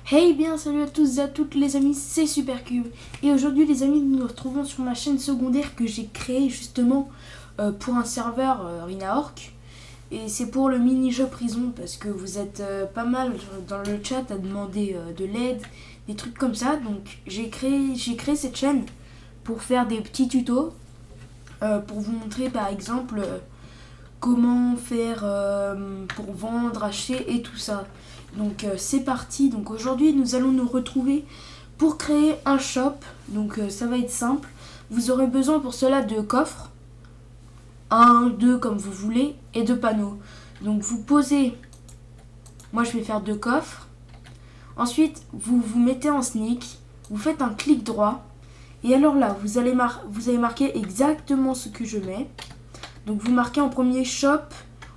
Hey bien salut à tous et à toutes les amis, c'est Supercube. Et aujourd'hui les amis, nous nous retrouvons sur ma chaîne secondaire que j'ai créée justement pour un serveur Rinaork. Et c'est pour le mini-jeu prison parce que vous êtes pas mal dans le chat à demander de l'aide, des trucs comme ça. Donc j'ai créé cette chaîne pour faire des petits tutos, pour vous montrer par exemple comment faire pour vendre, acheter et tout ça. Donc c'est parti. Donc aujourd'hui nous allons nous retrouver pour créer un shop. Donc ça va être simple. Vous aurez besoin pour cela de coffres, 1, 2 comme vous voulez, et de panneaux. Donc vous posez, moi je vais faire 2 coffres. Ensuite vous vous mettez en sneak, vous faites un clic droit. Et alors là vous allez marquer exactement ce que je mets. Donc vous marquez en premier shop,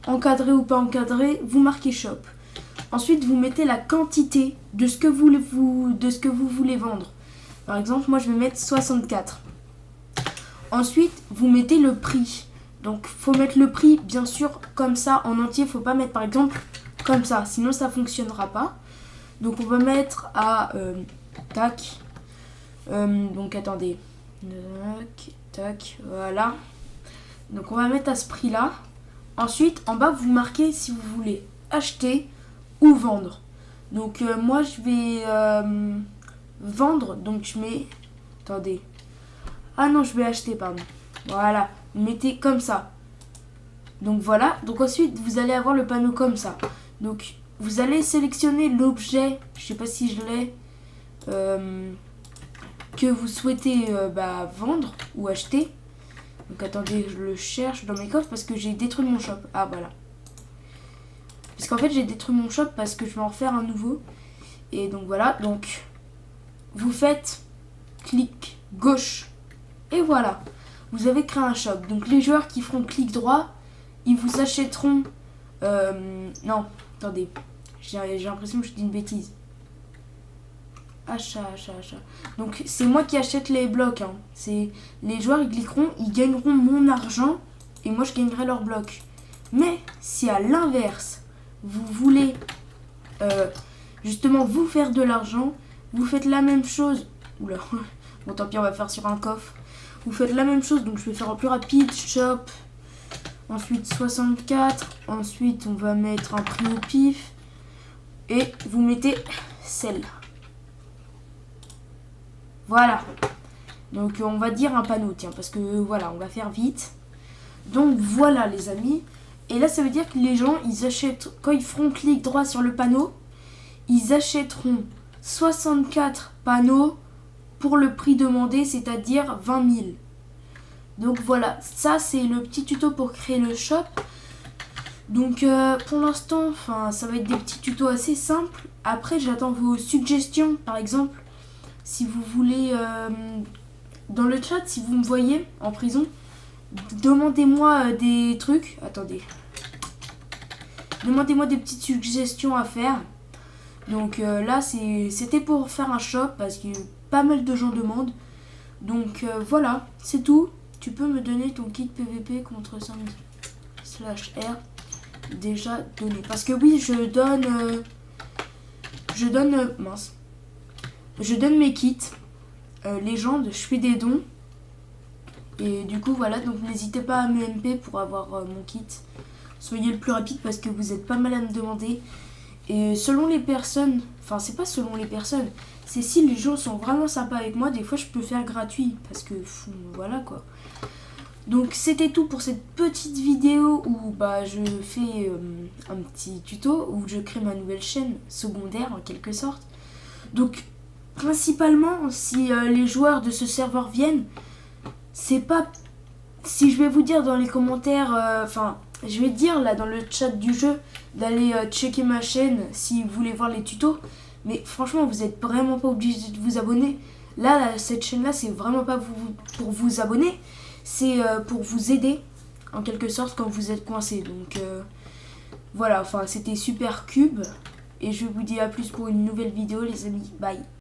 encadré ou pas encadré, vous marquez shop. Ensuite, vous mettez la quantité de ce que vous voulez vendre. Par exemple, moi, je vais mettre 64. Ensuite, vous mettez le prix. Donc, faut mettre le prix, bien sûr, comme ça, en entier. Faut pas mettre, par exemple, comme ça. Sinon, ça fonctionnera pas. Donc, on va mettre à... tac. Donc, attendez. Tac, voilà. Donc, on va mettre à ce prix-là. Ensuite, en bas, vous marquez si vous voulez acheter ou vendre. Donc moi je vais vendre, donc je mets, attendez, ah non je vais acheter, pardon, voilà, vous mettez comme ça. Donc voilà, donc ensuite vous allez avoir le panneau comme ça. Donc vous allez sélectionner l'objet, je sais pas si je l'ai, que vous souhaitez vendre ou acheter. Donc attendez, je le cherche dans mes coffres parce que j'ai détruit mon shop. Ah voilà. Parce qu'en fait j'ai détruit mon shop parce que je vais en faire un nouveau. Et donc voilà, donc vous faites clic gauche. Et voilà, vous avez créé un shop. Donc les joueurs qui feront clic droit, ils vous achèteront... non, attendez, j'ai l'impression que je dis une bêtise. Achat. Donc c'est moi qui achète les blocs. Hein. Les joueurs ils cliqueront, ils gagneront mon argent et moi je gagnerai leurs blocs. Mais si à l'inverse, vous voulez justement vous faire de l'argent, vous faites la même chose. Oula, bon tant pis, on va faire sur un coffre. Vous faites la même chose, donc je vais faire en plus rapide, shop. Ensuite 64, ensuite on va mettre un prix au pif. Et vous mettez celle. Voilà. Donc on va dire un panneau, tiens, parce que voilà, on va faire vite. Donc voilà les amis. Et là, ça veut dire que les gens, ils achètent, quand ils feront clic droit sur le panneau, ils achèteront 64 panneaux pour le prix demandé, c'est-à-dire 20 000. Donc voilà, ça c'est le petit tuto pour créer le shop. Donc pour l'instant, ça va être des petits tutos assez simples. Après, j'attends vos suggestions, par exemple, si vous voulez, dans le chat, si vous me voyez en prison, demandez-moi des trucs. Attendez. Demandez-moi des petites suggestions à faire. Donc là, c'était pour faire un shop parce que pas mal de gens demandent. Donc voilà, c'est tout. Tu peux me donner ton kit PVP contre 5/R déjà donné. Parce que oui, je donne mes kits légendes, je fais des dons. Et du coup voilà, donc n'hésitez pas à me MP pour avoir mon kit. Soyez le plus rapide parce que vous êtes pas mal à me demander. Et selon les personnes, c'est pas selon les personnes, c'est si les gens sont vraiment sympas avec moi, des fois je peux faire gratuit parce que voilà quoi. Donc c'était tout pour cette petite vidéo où je fais un petit tuto où je crée ma nouvelle chaîne secondaire en quelque sorte. Donc principalement si les joueurs de ce serveur viennent, c'est pas... Si je vais vous dire dans les commentaires, je vais dire là dans le chat du jeu d'aller checker ma chaîne si vous voulez voir les tutos. Mais franchement, vous êtes vraiment pas obligé de vous abonner. Là, cette chaîne-là, c'est vraiment pas pour vous abonner. C'est pour vous aider, en quelque sorte, quand vous êtes coincé. Donc voilà, c'était Supercube. Et je vous dis à plus pour une nouvelle vidéo, les amis. Bye.